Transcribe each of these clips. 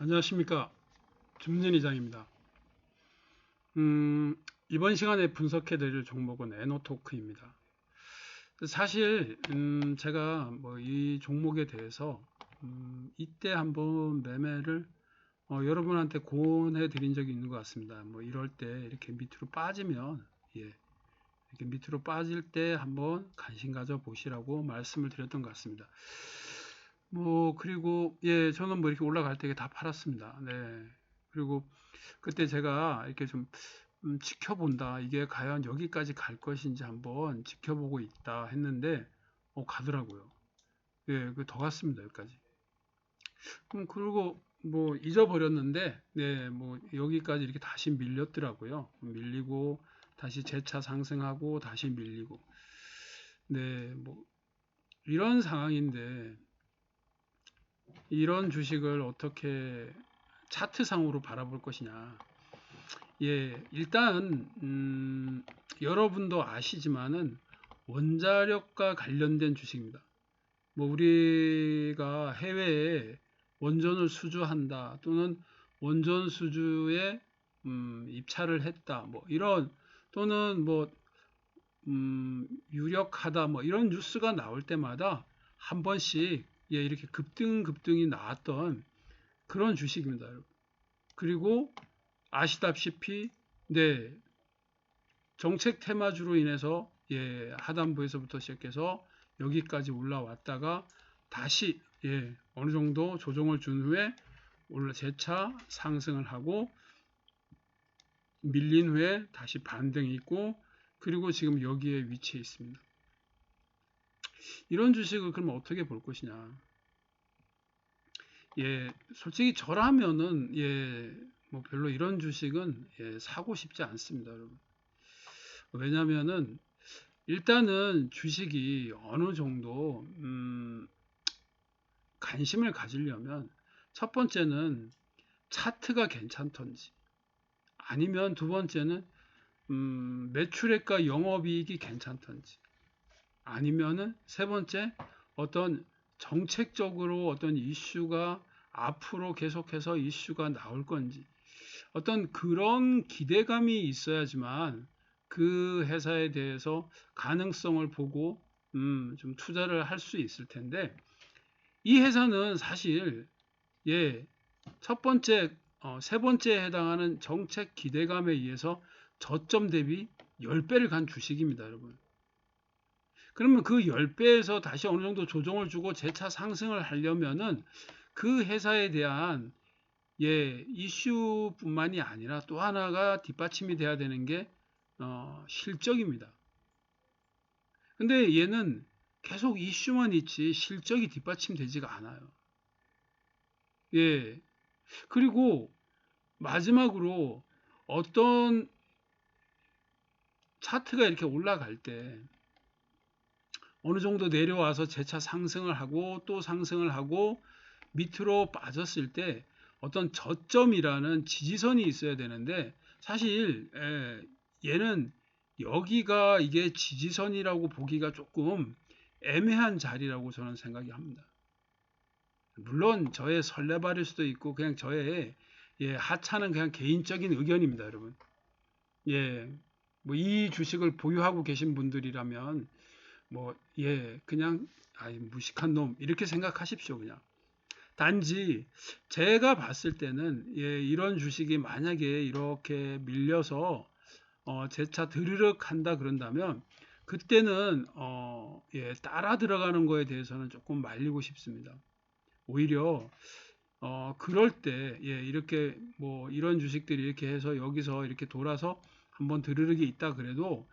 안녕하십니까. 김윤희장입니다. 이번 시간에 분석해 드릴 종목은 에노토크입니다. 사실 제가 이 종목에 대해서 이때 한번 매매를 여러분한테 고언해 드린 적이 있는 것 같습니다. 이럴 때 이렇게 밑으로 빠지면 이렇게 밑으로 빠질 때 한번 관심 가져 보시라고 말씀을 드렸던 것 같습니다. 그리고 저는 이렇게 올라갈 때 다 팔았습니다. 네. 그리고 그때 제가 이렇게 좀 지켜본다. 이게 과연 여기까지 갈 것인지 한번 지켜보고 있다 했는데 가더라고요. 더 갔습니다. 여기까지. 그리고 잊어버렸는데 여기까지 이렇게 다시 밀렸더라고요. 밀리고 다시 재차 상승하고 다시 밀리고. 네, 이런 상황인데 이런 주식을 어떻게 차트상으로 바라볼 것이냐. 일단 여러분도 아시지만은 원자력과 관련된 주식입니다. 우리가 해외에 원전을 수주한다 또는 원전 수주에 입찰을 했다 이런 또는 유력하다 이런 뉴스가 나올 때마다 한 번씩 이렇게 급등이 나왔던 그런 주식입니다. 그리고 아시다시피 정책 테마주로 인해서 하단부에서부터 시작해서 여기까지 올라왔다가 다시 어느 정도 조정을 준 후에 재차 상승을 하고 밀린 후에 다시 반등이 있고 그리고 지금 여기에 위치해 있습니다. 이런 주식을 그럼 어떻게 볼 것이냐? 솔직히 저라면은 별로 이런 주식은 사고 싶지 않습니다, 여러분. 왜냐면은 일단은 주식이 어느 정도 관심을 가지려면 첫 번째는 차트가 괜찮던지 아니면 두 번째는 매출액과 영업이익이 괜찮던지 아니면은 세 번째 어떤 정책적으로 어떤 이슈가 앞으로 계속해서 이슈가 나올 건지 어떤 그런 기대감이 있어야지만 그 회사에 대해서 가능성을 보고 좀 투자를 할 수 있을 텐데 이 회사는 사실 첫 번째 세 번째에 해당하는 정책 기대감에 의해서 저점 대비 10배를 간 주식입니다, 여러분. 그러면 그 10배에서 다시 어느 정도 조정을 주고 재차 상승을 하려면은 그 회사에 대한 이슈뿐만이 아니라 또 하나가 뒷받침이 돼야 되는 게 실적입니다. 근데 얘는 계속 이슈만 있지 실적이 뒷받침되지가 않아요. 그리고 마지막으로 어떤 차트가 이렇게 올라갈 때 어느 정도 내려와서 재차 상승을 하고 또 상승을 하고 밑으로 빠졌을 때 어떤 저점이라는 지지선이 있어야 되는데 사실 얘는 여기가 이게 지지선이라고 보기가 조금 애매한 자리라고 저는 생각이 합니다. 물론 저의 설레발일 수도 있고 그냥 저의 하찮은 그냥 개인적인 의견입니다, 여러분. 이 주식을 보유하고 계신 분들이라면 그냥 무식한 놈 이렇게 생각하십시오, 그냥. 단지 제가 봤을 때는 이런 주식이 만약에 이렇게 밀려서 재차 드르륵 한다 그런다면 그때는 따라 들어가는 거에 대해서는 조금 말리고 싶습니다. 오히려 그럴 때 이렇게 이런 주식들이 이렇게 해서 여기서 이렇게 돌아서 한번 드르륵이 있다 그래도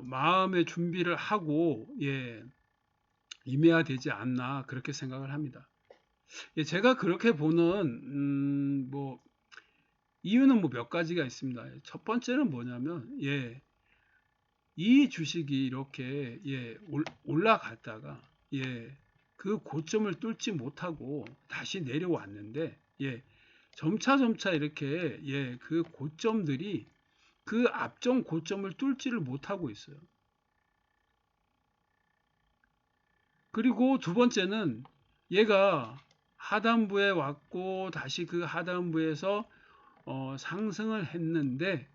마음의 준비를 하고 임해야 되지 않나 그렇게 생각을 합니다. 제가 그렇게 보는 이유는 몇 가지가 있습니다. 첫 번째는 뭐냐면 이 주식이 이렇게 올라갔다가 그 고점을 뚫지 못하고 다시 내려왔는데 점차 이렇게 그 고점들이 그 앞전 고점을 뚫지를 못하고 있어요. 그리고 두 번째는 얘가 하단부에 왔고 다시 그 하단부에서 상승을 했는데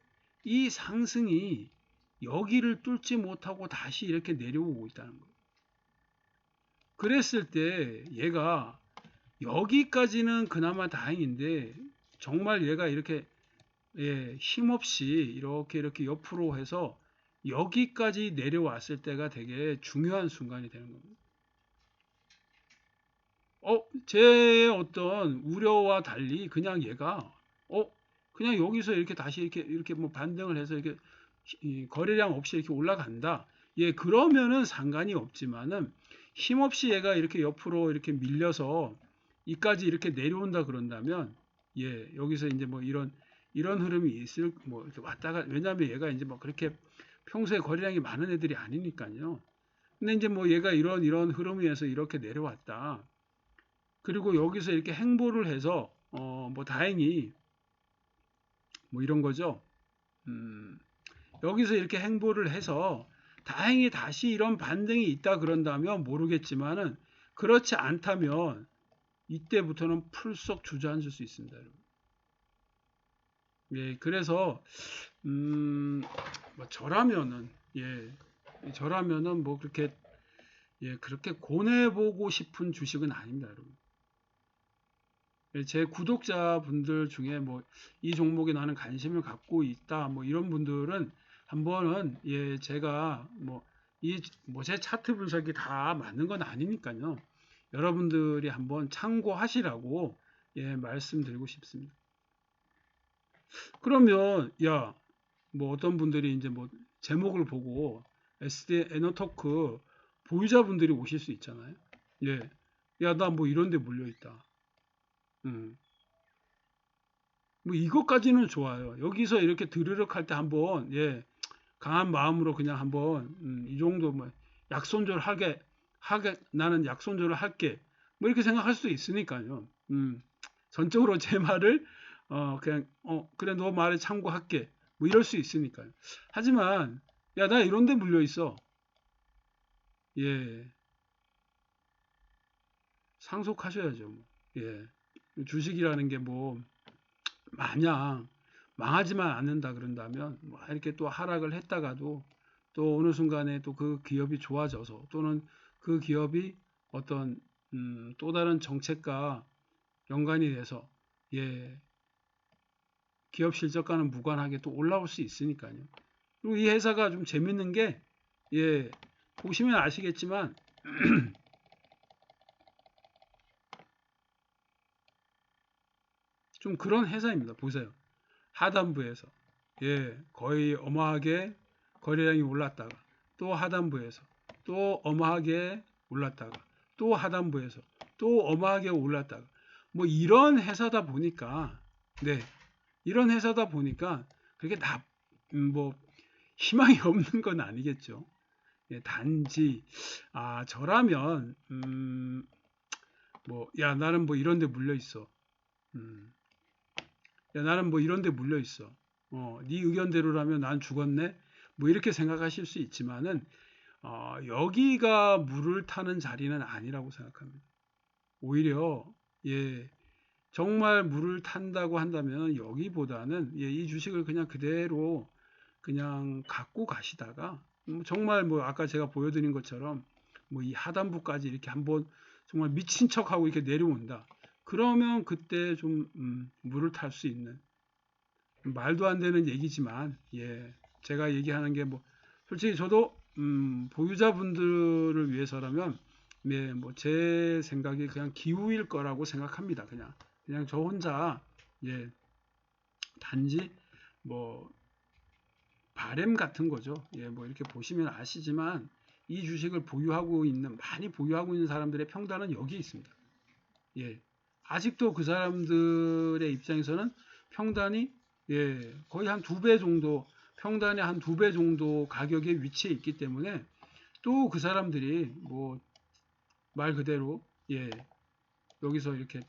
이 상승이 여기를 뚫지 못하고 다시 이렇게 내려오고 있다는 거예요. 그랬을 때 얘가 여기까지는 그나마 다행인데 정말 얘가 이렇게 힘없이 이렇게 옆으로 해서 여기까지 내려왔을 때가 되게 중요한 순간이 되는 겁니다. 제 어떤 우려와 달리 그냥 얘가 그냥 여기서 이렇게 다시 이렇게 뭐 반등을 해서 이렇게 거래량 없이 이렇게 올라간다. 그러면은 상관이 없지만은 힘없이 얘가 이렇게 옆으로 이렇게 밀려서 이까지 이렇게 내려온다 그런다면 여기서 이제 뭐 이런 흐름이 있을 뭐 이렇게 왔다가 왜냐하면 얘가 이제 뭐 그렇게 평소에 거래량이 많은 애들이 아니니까요. 근데 이제 뭐 얘가 이런 흐름에서 이렇게 내려왔다. 그리고 여기서 이렇게 행보를 해서 뭐 다행히 뭐 이런 거죠. 여기서 이렇게 행보를 해서 다행히 다시 이런 반등이 있다 그런다면 모르겠지만은 그렇지 않다면 이때부터는 풀썩 주저앉을 수 있습니다, 여러분. 그래서 뭐 저라면은 뭐 그렇게 고뇌보고 싶은 주식은 아닙니다, 여러분. 제 구독자분들 중에 뭐 이 종목에 나는 관심을 갖고 있다 뭐 이런 분들은 한번은 제가 뭐 제 차트 분석이 다 맞는 건 아니니까요. 여러분들이 한번 참고하시라고 말씀드리고 싶습니다. 그러면 뭐 어떤 분들이 이제 뭐 제목을 보고 SD 에너토크 보유자분들이 오실 수 있잖아요. 나 뭐 이런 데 물려 있다. 뭐 이것까지는 좋아요. 여기서 이렇게 드르륵 할 때 한번 강한 마음으로 그냥 한번 이 정도 뭐 약손절하게 나는 약손절을 할게 뭐 이렇게 생각할 수도 있으니까요. 전적으로 제 말을 그냥 그래 너 말에 참고할게 뭐 이럴 수 있으니까요. 하지만 나 이런 데 물려 있어. 상속하셔야죠. 뭐. 주식이라는 게 뭐 마냥 망하지만 않는다 그런다면 뭐 이렇게 또 하락을 했다가도 또 어느 순간에 또 그 기업이 좋아져서 또는 그 기업이 어떤 또 다른 정책과 연관이 돼서 기업 실적과는 무관하게 또 올라올 수 있으니까요. 그리고 이 회사가 좀 재밌는 게 보시면 아시겠지만 좀 그런 회사입니다. 보세요. 하단부에서 거의 어마하게 거래량이 올랐다가 또 하단부에서 또 어마하게 올랐다가 또 하단부에서 또 어마하게 올랐다가 뭐 이런 회사다 보니까 이런 회사다 보니까 그렇게 뭐 희망이 없는 건 아니겠죠. 단지 저라면 뭐 나는 뭐 이런 데 물려 있어. 나는 뭐 이런 데 물려 있어. 네 의견대로라면 난 죽었네. 뭐 이렇게 생각하실 수 있지만은 여기가 물을 타는 자리는 아니라고 생각합니다. 오히려 정말 물을 탄다고 한다면 여기보다는 이 주식을 그냥 그대로 그냥 갖고 가시다가 정말 뭐 아까 제가 보여드린 것처럼 뭐 이 하단부까지 이렇게 한번 정말 미친 척하고 이렇게 내려온다. 그러면 그때 좀 물을 탈 수 있는 말도 안 되는 얘기지만 제가 얘기하는 게 뭐 솔직히 저도 보유자분들을 위해서라면 뭐 제 생각이 그냥 기우일 거라고 생각합니다. 그냥 저 혼자 단지 뭐 바램 같은 거죠. 뭐 이렇게 보시면 아시지만 이 주식을 많이 보유하고 있는 사람들의 평단은 여기 있습니다. 아직도 그 사람들의 입장에서는 평단이 거의 한 2배 정도, 평단의 한 2배 정도 가격의 위치에 있기 때문에 또 그 사람들이 뭐 말 그대로 여기서 이렇게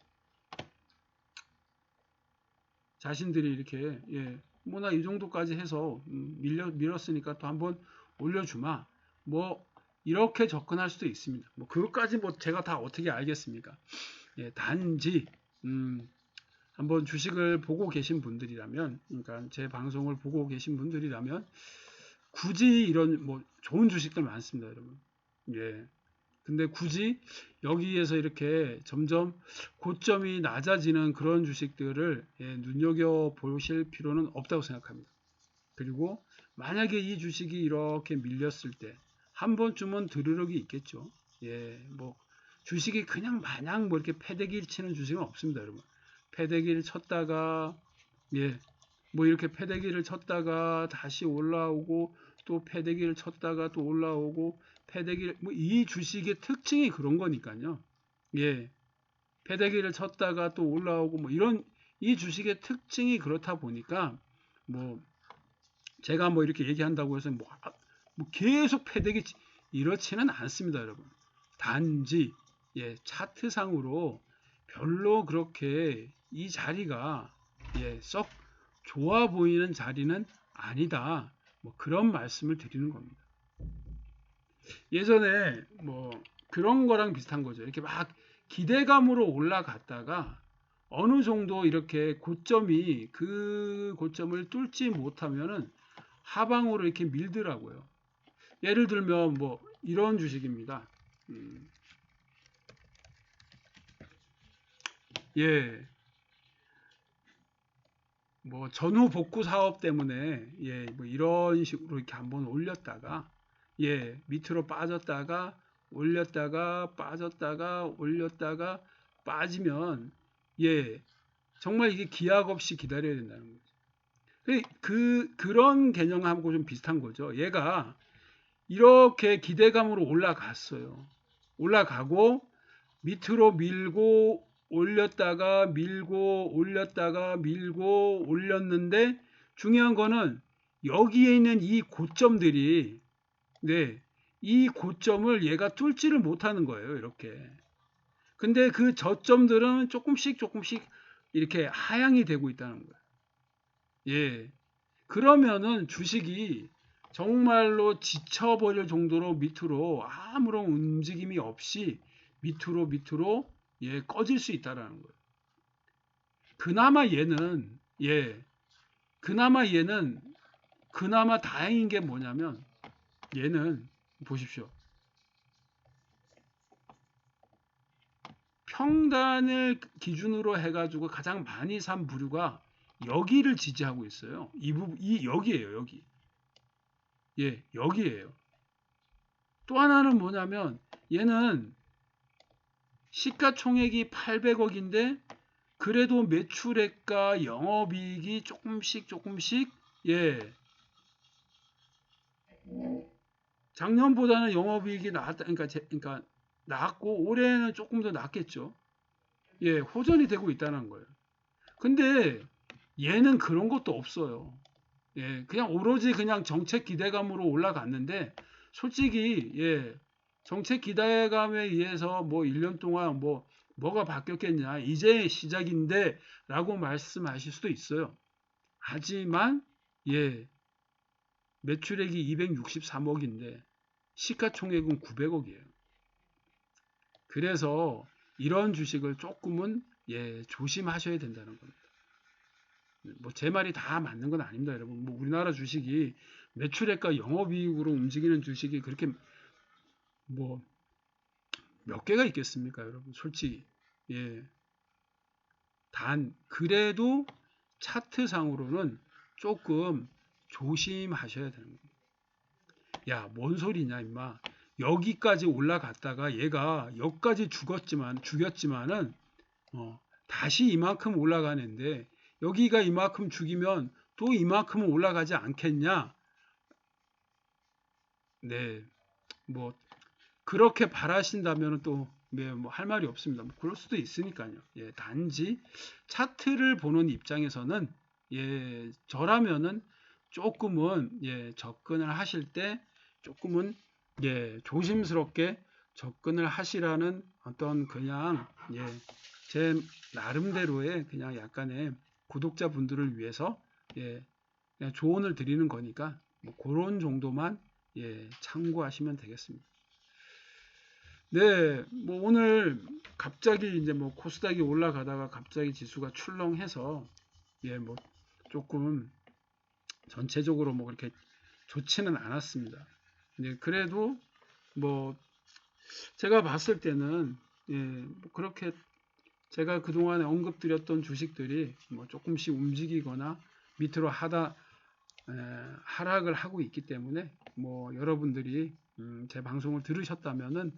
자신들이 이렇게 뭐 나 이 정도까지 해서 밀었으니까 또 한번 올려주마. 뭐 이렇게 접근할 수도 있습니다. 뭐 그것까지 뭐 제가 다 어떻게 알겠습니까? 예, 단지 한번 주식을 보고 계신 분들이라면, 그러니까 제 방송을 보고 계신 분들이라면 굳이 이런 뭐 좋은 주식들 많습니다, 여러분. 예. 근데 굳이 여기에서 이렇게 점점 고점이 낮아지는 그런 주식들을 눈여겨 보실 필요는 없다고 생각합니다. 그리고 만약에 이 주식이 이렇게 밀렸을 때 한 번쯤은 들으력이 있겠죠. 예, 뭐 주식이 그냥 마냥 뭐 이렇게 패대기를 치는 주식은 없습니다, 여러분. 패대기를 쳤다가 뭐 이렇게 패대기를 쳤다가 다시 올라오고 또 패대기를 쳤다가 또 올라오고 패대기를 뭐 이 주식의 특징이 그런 거니까요. 예. 패대기를 쳤다가 또 올라오고 뭐 이런 이 주식의 특징이 그렇다 보니까 뭐 제가 뭐 이렇게 얘기한다고 해서 뭐 계속 패대기 이렇지는 않습니다, 여러분. 단지 차트상으로 별로 그렇게 이 자리가 썩 좋아 보이는 자리는 아니다. 뭐 그런 말씀을 드리는 겁니다. 예전에 뭐 그런 거랑 비슷한 거죠. 이렇게 막 기대감으로 올라갔다가 어느 정도 이렇게 고점이 그 고점을 뚫지 못하면은 하방으로 이렇게 밀더라고요. 예를 들면 뭐 이런 주식입니다. 예, 뭐 전후 복구 사업 때문에 뭐 이런 식으로 이렇게 한번 올렸다가 밑으로 빠졌다가 올렸다가 빠졌다가 올렸다가 빠지면 정말 이게 기약 없이 기다려야 된다는 거죠. 그런 개념하고 좀 비슷한 거죠. 얘가 이렇게 기대감으로 올라갔어요. 올라가고 밑으로 밀고 올렸다가 밀고 올렸다가 밀고 올렸는데 중요한 거는 여기에 있는 이 고점들이 이 고점을 얘가 뚫지를 못하는 거예요. 이렇게. 근데 그 저점들은 조금씩 조금씩 이렇게 하향이 되고 있다는 거예요. 예. 그러면은 주식이 정말로 지쳐버릴 정도로 밑으로 아무런 움직임이 없이 밑으로 꺼질 수 있다라는 거예요. 그나마 얘는 그나마 다행인 게 뭐냐면 얘는 보십시오. 평단을 기준으로 해가지고 가장 많이 산 부류가 여기를 지지하고 있어요. 여기에요, 여기. 여기에요. 또 하나는 뭐냐면 얘는 시가총액이 800억인데 그래도 매출액과 영업이익이 조금씩 작년보다는 영업이익이 나았다. 그러니까 나았고 올해는 조금 더 낫겠죠. 호전이 되고 있다는 거예요. 근데 얘는 그런 것도 없어요. 그냥 오로지 그냥 정책 기대감으로 올라갔는데 솔직히 정책 기대감에 의해서 뭐 1년 동안 뭐가 바뀌었겠냐 이제 시작인데 라고 말씀하실 수도 있어요. 하지만 매출액이 263억인데 시가총액은 900억이에요. 그래서 이런 주식을 조금은 조심하셔야 된다는 겁니다. 뭐 제 말이 다 맞는 건 아닙니다, 여러분. 뭐 우리나라 주식이 매출액과 영업이익으로 움직이는 주식이 그렇게 뭐 몇 개가 있겠습니까, 여러분? 솔직히 단 그래도 차트상으로는 조금 조심하셔야 되는 겁니다. 야, 뭔 소리냐, 임마. 여기까지 올라갔다가 얘가 여기까지 죽였지만은 다시 이만큼 올라가는데 여기가 이만큼 죽이면 또 이만큼은 올라가지 않겠냐? 뭐 그렇게 바라신다면 또 뭐 할 말이 없습니다. 뭐 그럴 수도 있으니까요. 단지 차트를 보는 입장에서는 저라면은 조금은 접근을 하실 때 조금은 조심스럽게 접근을 하시라는 어떤 그냥 제 나름대로의 그냥 약간의 구독자분들을 위해서 그냥 조언을 드리는 거니까 뭐 그런 정도만 참고하시면 되겠습니다. 네, 뭐 오늘 갑자기 이제 뭐 코스닥이 올라가다가 갑자기 지수가 출렁해서 예, 뭐 조금 전체적으로 뭐 그렇게 좋지는 않았습니다. 네, 그래도 뭐 제가 봤을 때는 예, 뭐 그렇게 제가 그동안에 언급드렸던 주식들이 뭐 조금씩 움직이거나 밑으로 하락을 하고 있기 때문에 뭐 여러분들이 제 방송을 들으셨다면은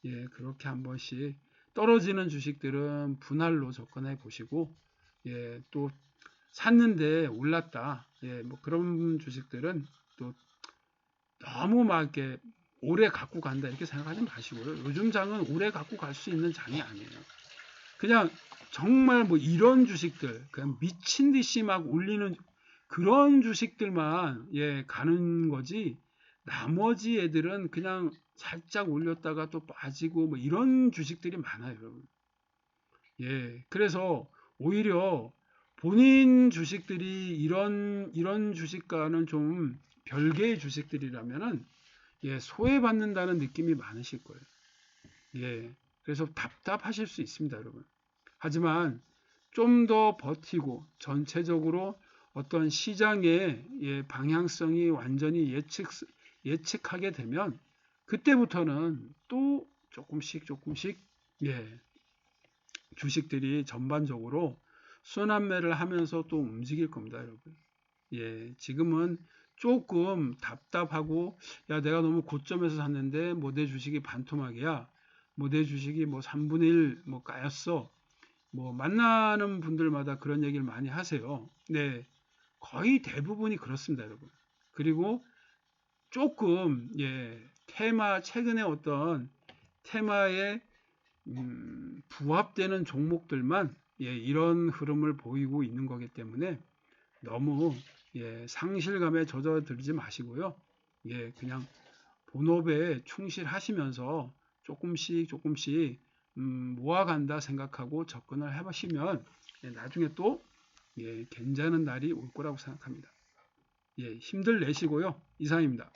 예, 그렇게 한 번씩 떨어지는 주식들은 분할로 접근해 보시고 예, 또 샀는데 올랐다. 예, 뭐 그런 주식들은 또 너무 막 이렇게 오래 갖고 간다 이렇게 생각하지 마시고요. 요즘 장은 오래 갖고 갈 수 있는 장이 아니에요. 그냥 정말 뭐 이런 주식들 그냥 미친 듯이 막 올리는 그런 주식들만 예 가는 거지 나머지 애들은 그냥 살짝 올렸다가 또 빠지고 뭐 이런 주식들이 많아요, 여러분. 예, 그래서 오히려 본인 주식들이 이런 주식과는 좀 별개의 주식들이라면은 예, 소외받는다는 느낌이 많으실 거예요. 예, 그래서 답답하실 수 있습니다, 여러분. 하지만 좀 더 버티고 전체적으로 어떤 시장의 예, 방향성이 완전히 예측하게 되면 그때부터는 또 조금씩 예, 주식들이 전반적으로 순환매를 하면서 또 움직일 겁니다, 여러분. 예, 지금은 조금 답답하고, 야, 내가 너무 고점에서 샀는데, 뭐 내 주식이 반토막이야. 뭐 내 주식이 뭐 3분의 1 뭐 까였어. 뭐 만나는 분들마다 그런 얘기를 많이 하세요. 네, 거의 대부분이 그렇습니다, 여러분. 그리고 조금, 예, 최근에 어떤 테마에 부합되는 종목들만 예, 이런 흐름을 보이고 있는 거기 때문에 너무 예, 상실감에 젖어들지 마시고요. 예, 그냥 본업에 충실하시면서 조금씩 모아간다 생각하고 접근을 해보시면 예, 나중에 또 예, 괜찮은 날이 올 거라고 생각합니다. 예, 힘들 내시고요. 이상입니다.